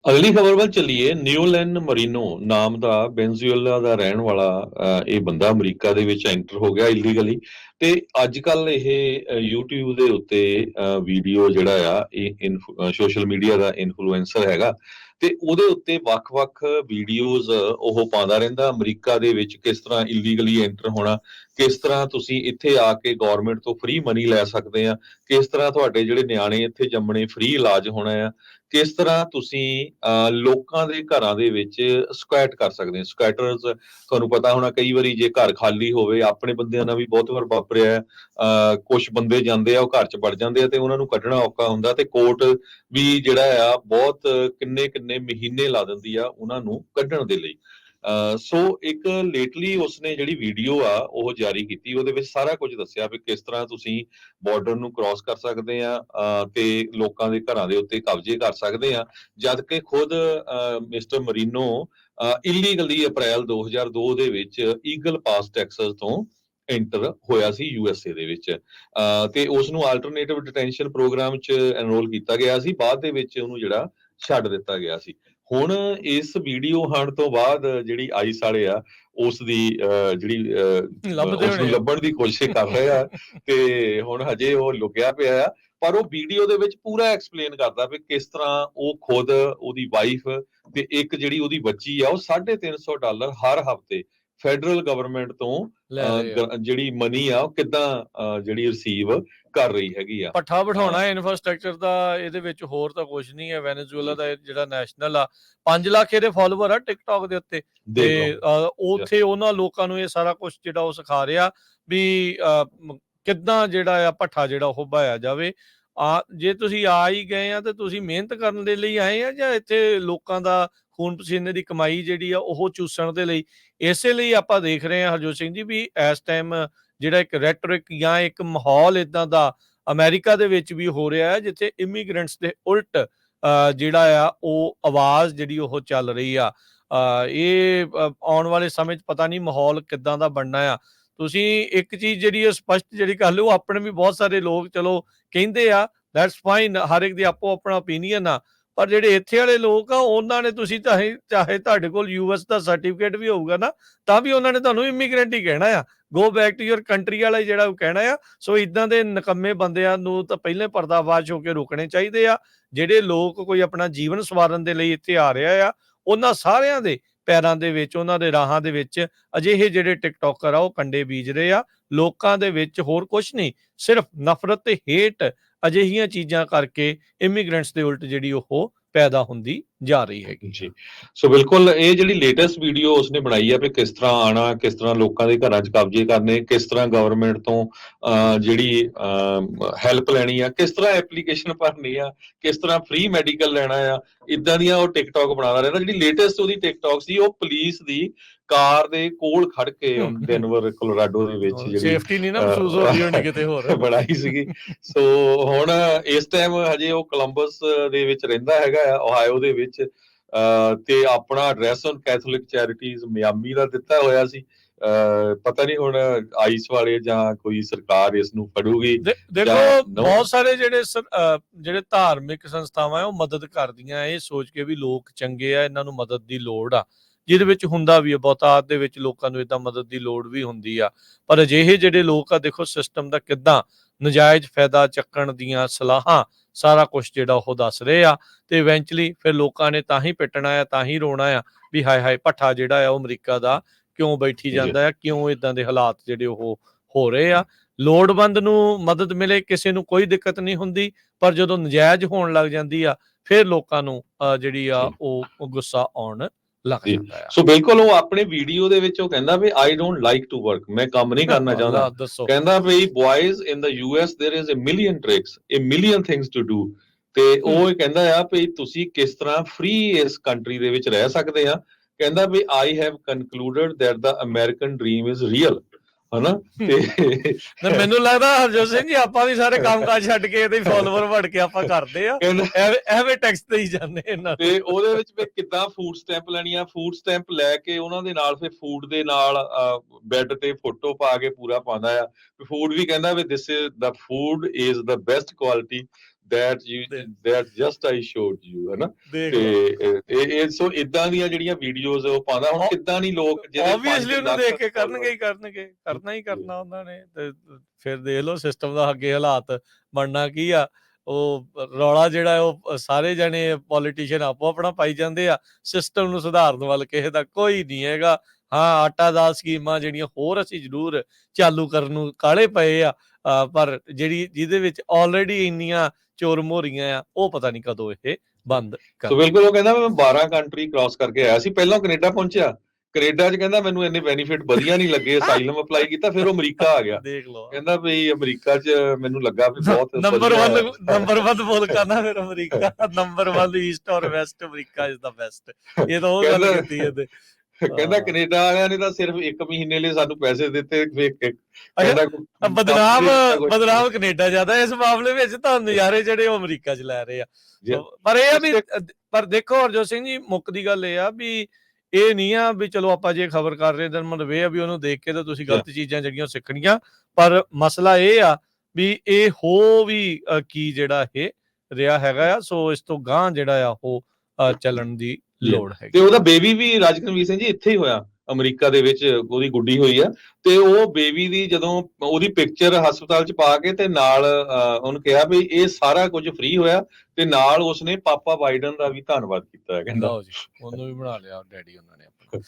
ਅਗਲੀ ਖਬਰ ਵੱਲ ਚੱਲੀਏ। ਨਿਓਲੈਨ ਮਰੀਨੋ ਨਾਮ ਦਾ ਵੈਨਜ਼ੂਏਲਾ ਦਾ ਰਹਿਣ ਵਾਲਾ ਇਹ ਬੰਦਾ ਅਮਰੀਕਾ ਦੇ ਵਿੱਚ ਐਂਟਰ ਹੋ ਗਿਆ ਇਲੀਗਲੀ। ਤੇ ਅੱਜ ਕੱਲ ਇਹ YouTube ਦੇ ਉੱਤੇ ਵੀਡੀਓ ਜਿਹੜਾ ਆ ਇਹ ਸੋਸ਼ਲ ਮੀਡੀਆ ਦਾ ਇਨਫਲੂਐਂਸਰ ਹੈਗਾ, ਤੇ ਉਹਦੇ ਉੱਤੇ ਵੱਖ-ਵੱਖ ਵੀਡੀਓਜ਼ ਉਹ ਪਾਉਂਦਾ ਰਹਿੰਦਾ। ਅਮਰੀਕਾ ਦੇ ਵਿੱਚ ਕਿਸ ਤਰ੍ਹਾਂ ਇਲੀਗਲੀ ਐਂਟਰ ਹੋਣਾ, ਕਿਸ ਤਰ੍ਹਾਂ ਤੁਸੀਂ ਇੱਥੇ ਆ ਕੇ ਗਵਰਨਮੈਂਟ ਤੋਂ ਫ੍ਰੀ ਮਨੀ ਲੈ ਸਕਦੇ ਆ, ਕਿਸ ਤਰ੍ਹਾਂ ਤੁਹਾਡੇ ਜਿਹੜੇ ਨਿਆਣੇ ਇੱਥੇ ਜੰਮਣੇ ਫ੍ਰੀ ਇਲਾਜ ਹੋਣਾ ਆ, ਕਿਸ ਤਰ੍ਹਾਂ ਤੁਸੀਂ ਲੋਕਾਂ ਦੇ ਘਰਾਂ ਦੇ ਵਿੱਚ ਸਕੁਐਟ ਕਰ ਸਕਦੇ ਹੋ। ਸਕੁਐਟਰਸ ਤੁਹਾਨੂੰ ਪਤਾ ਹੋਣਾ, ਕਈ ਵਾਰੀ ਜੇ ਘਰ ਖਾਲੀ ਹੋਵੇ, ਆਪਣੇ ਬੰਦਿਆਂ ਨਾਲ ਵੀ ਬਹੁਤ ਵਾਰ ਵਾਪਰਿਆ। ਕੁਝ ਬੰਦੇ ਜਾਂਦੇ ਆ, ਉਹ ਘਰ 'ਚ ਵੜ ਜਾਂਦੇ ਆ ਤੇ ਉਹਨਾਂ ਨੂੰ ਕੱਢਣਾ ਔਖਾ ਹੁੰਦਾ, ਤੇ ਕੋਰਟ ਵੀ ਜਿਹੜਾ ਆ ਬਹੁਤ ਕਿੰਨੇ ਕਿੰਨੇ ਮਹੀਨੇ ਲਾ ਦਿੰਦੀ ਆ ਉਹਨਾਂ ਨੂੰ ਕੱਢਣ ਦੇ ਲਈ। ਸੋ ਇੱਕ ਲੇਟਲੀ ਉਸਨੇ ਜਿਹੜੀ ਵੀਡੀਓ ਆ ਉਹ ਜਾਰੀ ਕੀਤੀ, ਉਹਦੇ ਵਿੱਚ ਸਾਰਾ ਕੁਝ ਦੱਸਿਆ ਵੀ ਕਿਸ ਤਰ੍ਹਾਂ ਤੁਸੀਂ ਬਾਰਡਰ ਨੂੰ ਕ੍ਰਾਸ ਕਰ ਸਕਦੇ ਆ ਤੇ ਲੋਕਾਂ ਦੇ ਘਰਾਂ ਦੇ ਉੱਤੇ ਕਬਜ਼ੇ ਕਰ ਸਕਦੇ ਆ, ਜਦ ਕਿ ਖੁਦ ਮਿਸਟਰ ਮਰੀਨੋ ਇਲੀਗਲੀ ਅਪ੍ਰੈਲ 2002 ਦੇ ਵਿੱਚ ਈਗਲ ਪਾਸ ਟੈਕਸਸ ਤੋਂ ਐਂਟਰ ਹੋਇਆ ਸੀ USA ਦੇ ਵਿੱਚ। ਤੇ ਉਸ ਨੂੰ ਆਲਟਰਨੇਟਿਵ ਡਿਟੈਂਸ਼ਨ ਪ੍ਰੋਗਰਾਮ 'ਚ ਐਨਰੋਲ ਕੀਤਾ ਗਿਆ ਸੀ, ਬਾਅਦ ਦੇ ਵਿੱਚ ਉਹਨੂੰ ਜਿਹੜਾ ਛੱਡ ਦਿੱਤਾ ਗਿਆ ਸੀ। ਹੁਣ ਇਸ ਵੀਡੀਓ ਆਉਣ ਤੋਂ ਬਾਅਦ ਜਿਹੜੀ ਆਈਸ ਵਾਲੇ ਆ ਉਸ ਦੀ ਜਿਹੜੀ ਉਸ ਨੂੰ ਲੱਭਣ ਦੀ ਕੋਸ਼ਿਸ਼ ਕਰ ਰਹੇ ਆ, ਤੇ ਹੁਣ ਹਜੇ ਉਹ ਲੁਕਿਆ ਪਿਆ ਆ। ਪਰ ਉਹ ਵੀਡੀਓ ਦੇ ਵਿੱਚ ਪੂਰਾ ਐਕਸਪਲੇਨ ਕਰਦਾ ਵੀ ਕਿਸ ਤਰ੍ਹਾਂ ਉਹ ਖੁਦ, ਉਹਦੀ ਵਾਈਫ ਤੇ ਇੱਕ ਜਿਹੜੀ ਉਹਦੀ ਬੱਚੀ ਆ, ਉਹ $350 ਹਰ ਹਫ਼ਤੇ ਫੈਡਰਲ ਗਵਰਨਮੈਂਟ ਤੋਂ ਜਿਹੜੀ ਮਨੀ ਆ ਉਹ ਕਿੱਦਾਂ ਜਿਹੜੀ ਰਿਸੀਵ ਕਰ ਰਹੀ ਹੈਗੀ ਆ। ਪੱਠਾ ਬਿਠਾਉਣਾ ਇਨਫਰਾਸਟ੍ਰਕਚਰ ਦਾ ਇਹਦੇ ਵਿੱਚ, ਹੋਰ ਤਾਂ ਕੁਝ ਨਹੀਂ ਹੈ। ਵੈਨੇਜ਼ੁਏਲਾ ਦਾ ਜਿਹੜਾ ਨੈਸ਼ਨਲ ਆ, 5 ਲੱਖ ਇਹਦੇ ਫਾਲੋਅਰ ਆ ਟਿਕਟੌਕ ਦੇ ਉੱਤੇ, ਤੇ ਉੱਥੇ ਉਹਨਾਂ ਲੋਕਾਂ ਨੂੰ ਇਹ ਸਾਰਾ ਕੁਝ ਜਿਹੜਾ ਉਹ ਸਿਖਾ ਰਿਹਾ ਵੀ ਕਿੱਦਾਂ ਜਿਹੜਾ ਆ ਭੱਠਾ ਜਿਹੜਾ ਉਹ ਬਹਾਇਆ ਜਾਵੇ। ਜੇ ਤੁਸੀਂ ਆ ਹੀ ਗਏ ਆ ਤੇ ਤੁਸੀਂ ਮਿਹਨਤ ਕਰਨ ਦੇ ਲਈ ਆਏ ਆ, ਜਾਂ ਇੱਥੇ ਲੋਕਾਂ ਦਾ ਖੂਨ ਪਸੀਨੇ ਦੀ ਕਮਾਈ ਜਿਹੜੀ ਆ ਉਹ ਚੂਸਣ ਦੇ ਲਈ? ਇਸੇ ਲਈ ਆਪਾਂ ਦੇਖ ਰਹੇ ਹਾਂ ਹਰਜੋਤ ਸਿੰਘ ਜੀ ਵੀ ਇਸ ਟਾਈਮ ਜਿਹੜਾ ਇੱਕ ਰੈਟਰਿਕ ਜਾਂ ਇੱਕ ਮਾਹੌਲ ਇਦਾਂ ਦਾ ਅਮਰੀਕਾ ਦੇ ਵਿੱਚ ਵੀ ਹੋ ਰਿਹਾ ਹੈ, ਜਿੱਥੇ ਇਮੀਗ੍ਰੈਂਟਸ ਦੇ ਉਲਟ ਜਿਹੜਾ ਆ ਉਹ ਆਵਾਜ਼ ਜਿਹੜੀ ਉਹ ਚੱਲ ਰਹੀ ਆ। ਇਹ ਆਉਣ ਵਾਲੇ ਸਮੇਂ 'ਚ ਪਤਾ ਨਹੀਂ ਮਾਹੌਲ ਕਿੱਦਾਂ ਦਾ ਬਣਨਾ ਆ। ਤੁਸੀਂ ਇੱਕ ਚੀਜ਼ ਜਿਹੜੀ ਹੈ ਸਪਸ਼ਟ ਜਿਹੜੀ ਕਰ ਲਓ, ਆਪਣੇ ਵੀ ਬਹੁਤ ਸਾਰੇ ਲੋਕ ਚਲੋ ਕਹਿੰਦੇ ਆ, ਦੈਟਸ ਫਾਈਨ, ਹਰ ਇੱਕ ਦੀ ਆਪੋ ਆਪਣਾ ਓਪੀਨੀਅਨ ਆ, ਪਰ ਜਿਹੜੇ ਇੱਥੇ ਵਾਲੇ ਲੋਕ ਆ ਉਹਨਾਂ ਨੇ, ਤੁਸੀਂ ਚਾਹੇ ਤੁਹਾਡੇ ਕੋਲ US ਦਾ ਸਰਟੀਫਿਕੇਟ ਵੀ ਹੋਊਗਾ ਨਾ, ਤਾਂ ਵੀ ਉਹਨਾਂ ਨੇ ਤੁਹਾਨੂੰ ਇਮੀਗ੍ਰੈਂਟ ਹੀ ਕਹਿਣਾ ਆ, go back to your country ਵਾਲਾ ਜਿਹੜਾ ਉਹ ਕਹਿਣਾ ਆ। ਸੋ ਇਦਾਂ ਦੇ ਨਕੰਮੇ ਬੰਦਿਆਂ ਨੂੰ ਤਾਂ ਪਹਿਲੇ ਪਰਦਾਫਾਸ਼ ਹੋ ਕੇ ਰੋਕਣੇ ਚਾਹੀਦੇ ਆ। ਜਿਹੜੇ ਲੋਕ ਕੋਈ ਆਪਣਾ ਜੀਵਨ ਸਵਾਰਨ ਦੇ ਲਈ ਇੱਥੇ ਆ ਰਿਹਾ ਆ, ਉਹਨਾਂ ਸਾਰਿਆਂ ਦੇ ਪੈਰਾਂ ਦੇ ਵਿੱਚ, ਉਹਨਾਂ ਦੇ ਰਾਹਾਂ ਦੇ ਵਿੱਚ ਅਜਿਹੇ ਜਿਹੜੇ ਟਿਕਟੋਕਰ ਆ ਉਹ ਕੰਡੇ ਬੀਜ ਰਹੇ ਆ। ਲੋਕਾਂ ਦੇ ਵਿੱਚ ਹੋਰ ਕੁਝ ਨਹੀਂ, ਸਿਰਫ ਨਫ਼ਰਤ ਤੇ ਹੇਟ ਅਜਿਹੀਆਂ ਚੀਜ਼ਾਂ ਕਰਕੇ ਇਮੀਗ੍ਰੈਂਟਸ ਦੇ ਉਲਟ ਜਿਹੜੀ ਉਹ ਪੈਦਾ ਹੁੰਦੀ ਜਾ ਰਹੀ ਹੈਗੀ ਜੀ। ਸੋ ਬਿਲਕੁਲ ਇਹ ਜਿਹੜੀ ਲੇਟੈਸਟ ਵੀਡੀਓ ਉਸਨੇ ਬਣਾਈ ਆ ਵੀ ਕਿਸ ਤਰ੍ਹਾਂ ਆਣਾ, ਕਿਸ ਤਰ੍ਹਾਂ ਲੋਕਾਂ ਦੇ ਘਰਾਂ 'ਚ ਕਬਜ਼ੇ ਕਰਨੇ, ਕਿਸ ਤਰ੍ਹਾਂ ਗਵਰਨਮੈਂਟ ਤੋਂ ਜਿਹੜੀ ਹੈਲਪ ਲੈਣੀ ਆ, ਕਿਸ ਤਰ੍ਹਾਂ ਐਪਲੀਕੇਸ਼ਨ ਭਰਨੀ ਆ, ਕਿਸ ਤਰ੍ਹਾਂ ਫ੍ਰੀ ਮੈਡੀਕਲ ਲੈਣਾ ਆ, ਇਦਾਂ ਦੀਆਂ ਉਹ ਟਿਕਟੌਕ ਬਣਾਉਂਦਾ ਰਹਿੰਦਾ। ਜਿਹੜੀ ਲੇਟੈਸਟ ਉਹਦੀ ਟਿਕਟੌਕ ਸੀ, ਉਹ ਪੁਲਿਸ ਦੀ ਕਾਰ ਦੇ ਕੋਲ ਖੜ ਕੇ ਡੈਨਵਰ ਕੋਲੋਰਾਡੋ ਦੇ ਵਿੱਚ ਜਿਹੜੀ ਸੇਫਟੀ ਨਹੀਂ ਨਾ ਮਹਿਸੂਸ ਹੁੰਦੀ ਹੋਣੀ ਕਿਤੇ ਹੋਰ ਬਣਾਈ ਸੀਗੀ। ਸੋ ਹੁਣ ਇਸ ਟਾਈਮ ਹਜੇ ਉਹ ਕੋਲੰਬਸ ਦੇ ਵਿੱਚ ਰਹਿੰਦਾ ਹੈਗਾ ਆ, ਓਹਾਇਓ ਦੇ ਵਿੱਚ, ਤੇ ਆਪਣਾ ਐਡਰੈਸ ਹੁਣ ਕੈਥੋਲਿਕ ਚੈਰਿਟੀਜ਼ ਮਿਆਮੀ ਦਾ ਦਿੱਤਾ ਹੋਇਆ ਸੀ। ਪਤਾ ਨਹੀਂ ਹੁਣ ਆਈਸ ਵਾਲੇ ਜਾਂ ਕੋਈ ਸਰਕਾਰ ਇਸ ਨੂੰ ਫੜੂਗੀ। ਦੇਖੋ ਬਹੁਤ ਸਾਰੇ ਜਿਹੜੇ ਧਾਰਮਿਕ ਸੰਸਥਾਵਾਂ ਉਹ ਮਦਦ ਕਰਦੀਆਂ, ਇਹ ਸੋਚ ਕੇ ਵੀ ਲੋਕ ਚੰਗੇ ਆ, ਇਹਨਾਂ ਨੂੰ ਮਦਦ ਦੀ ਲੋੜ ਆ, ਜਿਹਦੇ ਵਿੱਚ ਹੁੰਦਾ ਵੀ ਆ, ਬਹੁਤਾਤ ਦੇ ਵਿੱਚ ਲੋਕਾਂ ਨੂੰ ਏਦਾਂ ਮਦਦ ਦੀ ਲੋੜ ਵੀ ਹੁੰਦੀ ਆ। ਪਰ ਅਜਿਹੇ ਜਿਹੜੇ ਲੋਕ ਆ, ਦੇਖੋ ਸਿਸਟਮ ਦਾ ਕਿੱਦਾਂ ਨਜਾਇਜ਼ ਫਾਇਦਾ ਚੱਕਣ ਦੀਆਂ ਸਲਾਹਾਂ ਸਾਰਾ ਕੁਛ ਜਿਹੜਾ ਉਹ ਦੱਸ ਰਹੇ ਆ, ਤੇ ਇਵੈਂਚੁਅਲੀ ਫਿਰ ਲੋਕਾਂ ਨੇ ਤਾਂ ਹੀ ਪਿੱਟਣਾ ਆ, ਤਾਂ ਹੀ ਰੋਣਾ ਆ ਵੀ ਹਾਏ ਹਾਏ ਭੱਠਾ ਜਿਹੜਾ ਆ ਉਹ ਅਮਰੀਕਾ ਦਾ ਕਿਉਂ ਬੈਠੀ ਜਾਂਦਾ ਆ, ਕਿਉਂ ਇਦਾਂ ਦੇ ਹਾਲਾਤ ਜਿਹੜੇ ਉਹ ਹੋ ਰਹੇ ਆ। ਲੋੜਵੰਦ ਨੂੰ ਮਦਦ ਮਿਲੇ, ਕਿਸੇ ਨੂੰ ਕੋਈ ਦਿੱਕਤ ਨਹੀਂ ਹੁੰਦੀ, ਪਰ ਜਦੋਂ ਨਜਾਇਜ਼ ਹੋਣ ਲੱਗ ਜਾਂਦੀ ਆ ਫਿਰ ਲੋਕਾਂ ਨੂੰ ਜਿਹੜੀ ਆ ਉਹ ਗੁੱਸਾ ਆਉਣ ਲੱਗ ਜਾਂਦਾ ਆ। ਸੋ ਬਿਲਕੁਲ ਉਹ ਆਪਣੇ ਵੀਡੀਓ ਦੇ ਵਿੱਚ ਉਹ ਕਹਿੰਦਾ ਵੀ I don't like to work, ਮੈਂ ਕੰਮ ਨਹੀਂ ਕਰਨਾ ਚਾਹੁੰਦਾ। ਕਹਿੰਦਾ ਵੀ boys in the US there is a million tricks, a million things to do। ਤੇ ਉਹ ਕਹਿੰਦਾ ਆ ਵੀ ਤੁਸੀਂ ਕਿਸ ਤਰ੍ਹਾਂ ਫ੍ਰੀ ਇਸ ਕੰਟਰੀ ਦੇ ਵਿੱਚ ਰਹਿ ਸਕਦੇ ਆ। ਕਹਿੰਦਾ ਵੀ I have concluded that the American dream is real, ਹਨਾ। ਤੇ ਮੈਨੂੰ ਲੱਗਦਾ ਹਰਜੋਤ ਸਿੰਘ ਜੀ ਆਪਾਂ ਵੀ ਸਾਰੇ ਕੰਮਕਾਜ ਛੱਡ ਕੇ ਇਹਦੇ ਫਾਲੋਅਰ ਵੜ ਕੇ ਆਪਾਂ ਕਰਦੇ ਆ, ਐਵੇਂ ਟੈਕਸ ਤੇ ਹੀ ਜਾਂਦੇ ਇਹਨਾਂ ਤੇ ਉਹਦੇ ਵਿੱਚ ਫਿਰ ਕਿੱਦਾਂ ਫੂਡ ਸਟੈਂਪ ਲੈਣੀ ਆ, ਫੂਡ ਸਟੈਂਪ ਲੈ ਕੇ ਉਹਨਾਂ ਦੇ ਨਾਲ ਫਿਰ ਫੂਡ ਦੇ ਨਾਲ ਬੈੱਡ ਤੇ ਫੋਟੋ ਪਾ ਕੇ ਪੂਰਾ ਪਾਉਂਦਾ ਆ। ਫੂਡ ਵੀ ਕਹਿੰਦਾ ਵੀ this is the food is the best quality that just I showed you, ਹੈ ਨਾ? ਦੇਖ ਤੇ ਲਓ ਇਹ ਸੋ ਇਦਾਂ ਦੀਆਂ ਜਿਹੜੀਆਂ ਵੀਡੀਓਜ਼ ਉਹ ਪਾਉਂਦਾ। ਹੁਣ ਕਿੱਦਾਂ ਨਹੀਂ ਲੋਕ ਜਿਹੜੇ ਆਬਵੀਅਸਲੀ 5 ਉਹਨੂੰ ਲੱਖ ਦੇਖ ਕੇ ਕਰਨਗੇ ਕਰਨਾ ਹੀ ਕਰਨਾ ਉਹਨਾਂ ਨੇ। ਤੇ ਫਿਰ ਦੇਖ ਲਓ ਸਿਸਟਮ ਦਾ ਅੱਗੇ ਹਾਲਾਤ ਬਣਨਾ ਕੀ ਆ। ਉਹ ਰੌਲਾ ਜਿਹੜਾ ਉਹ ਸਾਰੇ ਜਣੇ ਪੋਲੀਟੀਸ਼ੀਅਨ ਆਪੋ ਆਪਣਾ ਪਾਈ ਜਾਂਦੇ ਆ, ਸਿਸਟਮ ਨੂੰ ਸੁਧਾਰਨ ਵੱਲ ਕਿਸੇ ਦਾ ਕੋਈ ਨਹੀਂ ਹੈਗਾ। ਹਾਂ, ਆਟਾ ਦਾਲ ਸਕੀਮਾਂ ਜਿਹੜੀਆਂ ਹੋਰ ਅਸੀਂ ਜ਼ਰੂਰ ਚਾਲੂ ਕਰਨ ਨੂੰ ਕਾਹਲੇ ਪਏ ਆ, ਪਰ ਜਿਹਦੇ ਵਿੱਚ ਆਲਰੇਡੀ ਇੰਨੀਆਂ ਚੋਰ ਮੋਹਰੀਆਂ ਆ, ਉਹ ਪਤਾ ਨਹੀਂ ਕਦੋਂ ਇਹ ਬੰਦ ਸੋ ਬਿਲਕੁਲ ਉਹ ਕਹਿੰਦਾ ਮੈਂ 12 ਕੰਟਰੀ ਕ੍ਰਾਸ ਕਰਕੇ ਆਇਆ ਸੀ। ਪਹਿਲਾਂ ਕੈਨੇਡਾ ਪਹੁੰਚਿਆ, ਕੈਨੇਡਾ 'ਚ ਕਹਿੰਦਾ ਮੈਨੂੰ ਇੰਨੇ ਬੈਨੀਫਿਟ ਵਧੀਆ ਨਹੀਂ ਲੱਗੇ, ਅਸਾਈਲਮ ਅਪਲਾਈ ਕੀਤਾ, ਫਿਰ ਉਹ ਅਮਰੀਕਾ ਆ ਗਿਆ। ਦੇਖ ਲਓ, ਕਹਿੰਦਾ ਵੀ ਅਮਰੀਕਾ 'ਚ ਮੈਨੂੰ ਲੱਗਾ ਵੀ ਬਹੁਤ ਨੰਬਰ 1 ਮੁਲਕ ਆ ਨਾ ਫਿਰ ਅਮਰੀਕਾ। ਨੰਬਰ 1 ਈਸਟ ਔਰ West America is the best. ਇਹ ਤਾਂ ਉਹ ਗੱਲ ਕੀਤੀ ਇਹਦੇ। ਕਹਿੰਦਾ ਕੈਨੇਡਾ ਵਾਲਿਆਂ ਨੇ ਤਾਂ ਸਿਰਫ 1 ਮਹੀਨੇ ਲਈ ਸਾਨੂੰ ਪੈਸੇ ਦਿੱਤੇ। ਬਦਨਾਮ ਕੈਨੇਡਾ ਜ਼ਿਆਦਾ ਇਸ ਮਾਮਲੇ ਵਿੱਚ, ਤਾਂ ਨਜ਼ਾਰੇ ਜਿਹੜੇ ਉਹ ਅਮਰੀਕਾ 'ਚ ਲੈ ਰਹੇ ਆ। ਪਰ ਇਹ ਆ ਵੀ, ਪਰ ਦੇਖੋ ਹਰਜੋਤ ਸਿੰਘ ਜੀ, ਮੁੱਕਦੀ ਗੱਲ ਇਹ ਆ ਵੀ ਇਹ ਨਹੀਂ ਆ ਵੀ ਚਲੋ ਆਪਾਂ ਜੇ ਖਬਰ ਕਰ ਰਹੇ ਤਾਂ ਮਤਲਬ ਇਹ ਆ ਵੀ ਉਹਨੂੰ ਦੇਖ ਕੇ ਤਾਂ ਤੁਸੀਂ ਗਲਤ ਚੀਜ਼ਾਂ ਜਿਹੜੀਆਂ ਸਿੱਖਣੀਆਂ। ਪਰ ਮਸਲਾ ਇਹ ਆ ਵੀ ਇਹ ਹੋ ਵੀ ਕੀ ਜਿਹੜਾ ਇਹ ਰਿਹਾ ਹੈਗਾ ਆ। ਸੋ ਇਸ ਤੋਂ ਗਾਂਹ ਜਿਹੜਾ ਆ ਉਹ ਚੱਲਣ ਦੀ ਲੋੜ ਹੈ। ਤੇ ਉਹਦਾ ਬੇਬੀ ਵੀ ਰਾਜਕਨਵੀਰ ਸਿੰਘ ਜੀ ਇੱਥੇ ਹੀ ਹੋਇਆ, ਅਮਰੀਕਾ ਦੇ ਵਿੱਚ ਉਹਦੀ ਗੁੱਡੀ ਹੋਈ ਆ। ਤੇ ਉਹ ਬੇਬੀ ਦੀ ਜਦੋਂ ਉਹਦੀ ਪਿਕਚਰ ਹਸਪਤਾਲ 'ਚ ਪਾ ਕੇ ਤੇ ਨਾਲ ਉਹਨੂੰ ਕਿਹਾ ਵੀ ਇਹ ਸਾਰਾ ਕੁਝ ਫ੍ਰੀ ਹੋਇਆ, ਤੇ ਨਾਲ ਉਸਨੇ ਪਾਪਾ ਬਾਈਡਨ ਦਾ ਵੀ ਧੰਨਵਾਦ ਕੀਤਾ ਹੈ। ਕਹਿੰਦਾ ਉਹਨੂੰ ਵੀ ਬਣਾ ਲਿਆ ਡੈਡੀ ਉਹਨਾਂ ਨੇ ਆਪਣਾ।